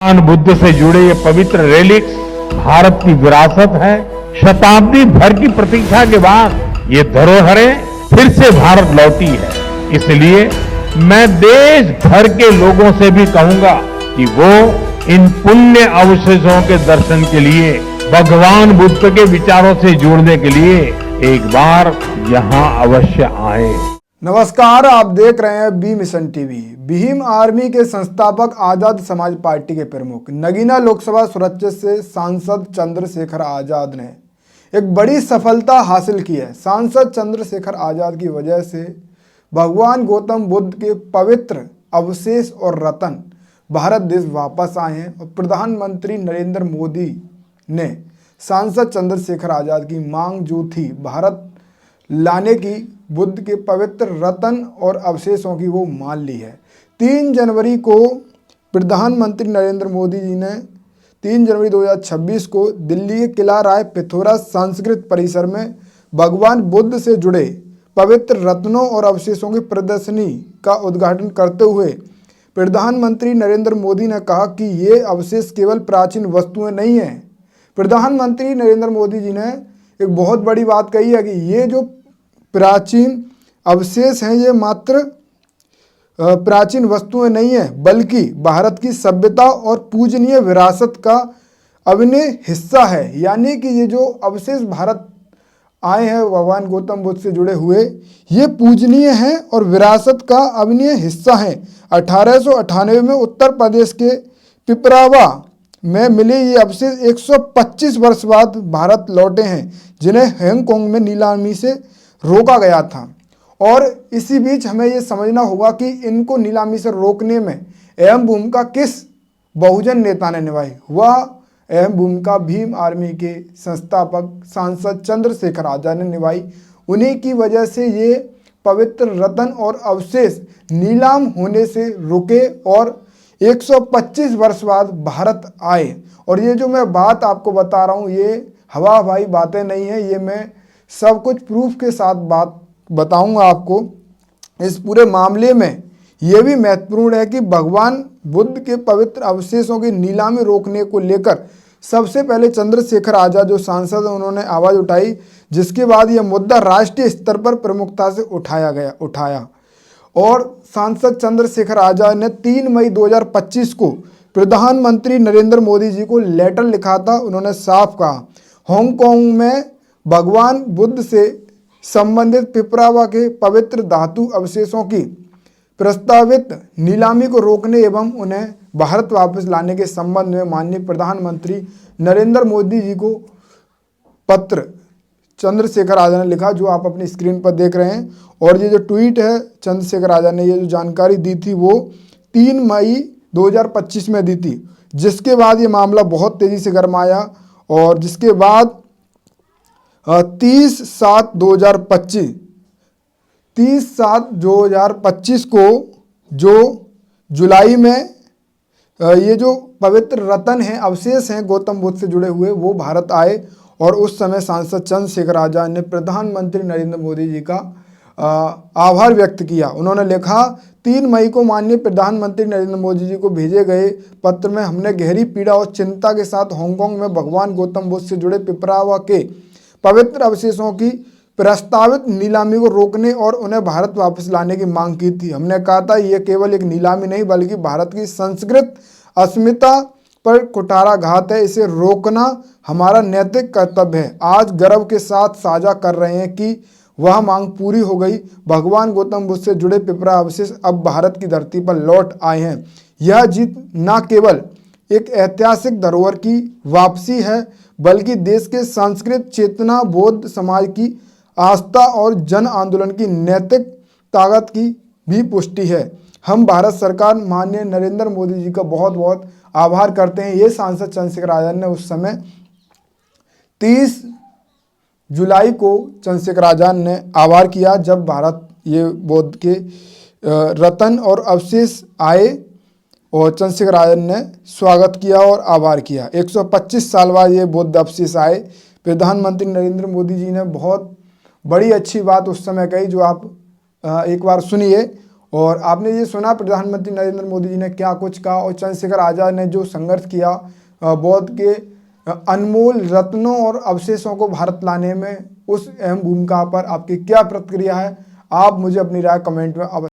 भगवान बुद्ध से जुड़े ये पवित्र रेलिक्स भारत की विरासत है। शताब्दी भर की प्रतीक्षा के बाद ये धरोहरें फिर से भारत लौटी है। इसलिए मैं देश भर के लोगों से भी कहूंगा कि वो इन पुण्य अवशेषों के दर्शन के लिए, भगवान बुद्ध के विचारों से जुड़ने के लिए एक बार यहाँ अवश्य आए। नमस्कार, आप देख रहे हैं B mission TV. Bhim army के संस्थापक, आजाद समाज पार्टी के प्रमुख, नगीना लोकसभा सुरक्षित से सांसद चंद्रशेखर आजाद ने एक बड़ी सफलता हासिल की है। सांसद चंद्रशेखर आजाद की वजह से भगवान गौतम बुद्ध के पवित्र अवशेष और रत्न भारत देश वापस आए हैं और प्रधानमंत्री नरेंद्र मोदी ने सांसद चंद्रशेखर आजाद की मांग जो थी भारत लाने की, बुद्ध के पवित्र रत्न और अवशेषों की, वो मान ली है। 3 जनवरी को प्रधानमंत्री नरेंद्र मोदी जी ने 3 जनवरी 2026 को दिल्ली के किला राय पिथौरा सांस्कृतिक परिसर में भगवान बुद्ध से जुड़े पवित्र रत्नों और अवशेषों की प्रदर्शनी का उद्घाटन करते हुए प्रधानमंत्री नरेंद्र मोदी ने कहा कि ये अवशेष केवल प्राचीन वस्तुएं नहीं हैं। प्रधानमंत्री नरेंद्र मोदी जी ने एक बहुत बड़ी बात कही है कि ये जो प्राचीन अवशेष हैं ये मात्र प्राचीन वस्तुएं नहीं है, बल्कि भारत की सभ्यता और पूजनीय विरासत का अभिन्न हिस्सा है। यानी कि ये जो अवशेष भारत आए हैं भगवान गौतम बुद्ध से जुड़े हुए, ये पूजनीय हैं और विरासत का अभिन्न हिस्सा हैं। 1898 में उत्तर प्रदेश के पिपरावा में मिले ये अवशेष 125 वर्ष बाद भारत लौटे हैं, जिन्हें हांगकांग में नीलामी से रोका गया था। और इसी बीच हमें ये समझना होगा कि इनको नीलामी से रोकने में अहम भूमिका किस बहुजन नेता ने निभाई। वह अहम भूमिका भीम आर्मी के संस्थापक सांसद चंद्रशेखर आजाद ने निभाई। उन्हीं की वजह से ये पवित्र रत्न और अवशेष नीलाम होने से रुके और 125 वर्ष बाद भारत आए। और ये जो मैं बात आपको बता रहा हूँ, ये हवा हवाई बातें नहीं है, ये मैं सब कुछ प्रूफ के साथ बात बताऊंगा आपको। इस पूरे मामले में यह भी महत्वपूर्ण है कि भगवान बुद्ध के पवित्र अवशेषों की नीलामी रोकने को लेकर सबसे पहले चंद्रशेखर आजाद जो सांसद हैं उन्होंने आवाज़ उठाई, जिसके बाद यह मुद्दा राष्ट्रीय स्तर पर प्रमुखता से उठाया। और सांसद चंद्रशेखर आजाद ने 3 मई 2025 को प्रधानमंत्री नरेंद्र मोदी जी को लेटर लिखा था। उन्होंने साफ कहा, हांगकांग में भगवान बुद्ध से संबंधित पिपरावा के पवित्र धातु अवशेषों की प्रस्तावित नीलामी को रोकने एवं उन्हें भारत वापस लाने के संबंध में माननीय प्रधानमंत्री नरेंद्र मोदी जी को पत्र चंद्रशेखर आजाद ने लिखा, जो आप अपनी स्क्रीन पर देख रहे हैं। और ये जो ट्वीट है चंद्रशेखर आजाद ने ये जो जानकारी दी थी वो 3 मई 2025 में दी थी, जिसके बाद ये मामला बहुत तेज़ी से गरमाया। और जिसके बाद 30/7/2025 को जो जुलाई में ये जो पवित्र रत्न हैं, अवशेष हैं गौतम बुद्ध से जुड़े हुए, वो भारत आए। और उस समय सांसद चंद्रशेखर आजाद ने प्रधानमंत्री नरेंद्र मोदी जी का आभार व्यक्त किया। उन्होंने लिखा, 3 मई को माननीय प्रधानमंत्री नरेंद्र मोदी जी को भेजे गए पत्र में हमने गहरी पीड़ा और चिंता के साथ हांगकांग में भगवान गौतम बुद्ध से जुड़े पिपरावा के पवित्र अवशेषों की प्रस्तावित नीलामी को रोकने और उन्हें भारत वापस लाने की मांग की थी। हमने कहा था यह केवल एक नीलामी नहीं, बल्कि भारत की संस्कृत अस्मिता पर कुठाराघात है। इसे रोकना हमारा नैतिक कर्तव्य है। आज गर्व के साथ साझा कर रहे हैं कि वह मांग पूरी हो गई। भगवान गौतम बुद्ध से जुड़े पिपरा अवशेष अब भारत की धरती पर लौट आए हैं। यह जीत न केवल एक ऐतिहासिक धरोहर की वापसी है, बल्कि देश के सांस्कृतिक चेतना, बौद्ध समाज की आस्था और जन आंदोलन की नैतिक ताकत की भी पुष्टि है। हम भारत सरकार माननीय नरेंद्र मोदी जी का बहुत बहुत आभार करते हैं। ये सांसद चंद्रशेखर आजाद ने उस समय 30 जुलाई को चंद्रशेखर आजाद ने आभार किया, जब भारत ये बुद्ध के रत्न और अवशेष आए और चंद्रशेखर आजाद ने स्वागत किया और आभार किया। 125 साल बाद ये बुद्ध अवशेष आए। प्रधानमंत्री नरेंद्र मोदी जी ने बहुत बड़ी अच्छी बात उस समय कही, जो आप एक बार सुनिए और आपने ये सुना प्रधानमंत्री नरेंद्र मोदी जी ने क्या कुछ कहा, और चंद्रशेखर आज़ाद ने जो संघर्ष किया बौद्ध के अनमोल रत्नों और अवशेषों को भारत लाने में, उस अहम भूमिका पर आपकी क्या प्रतिक्रिया है? आप मुझे अपनी राय कमेंट में अवश्य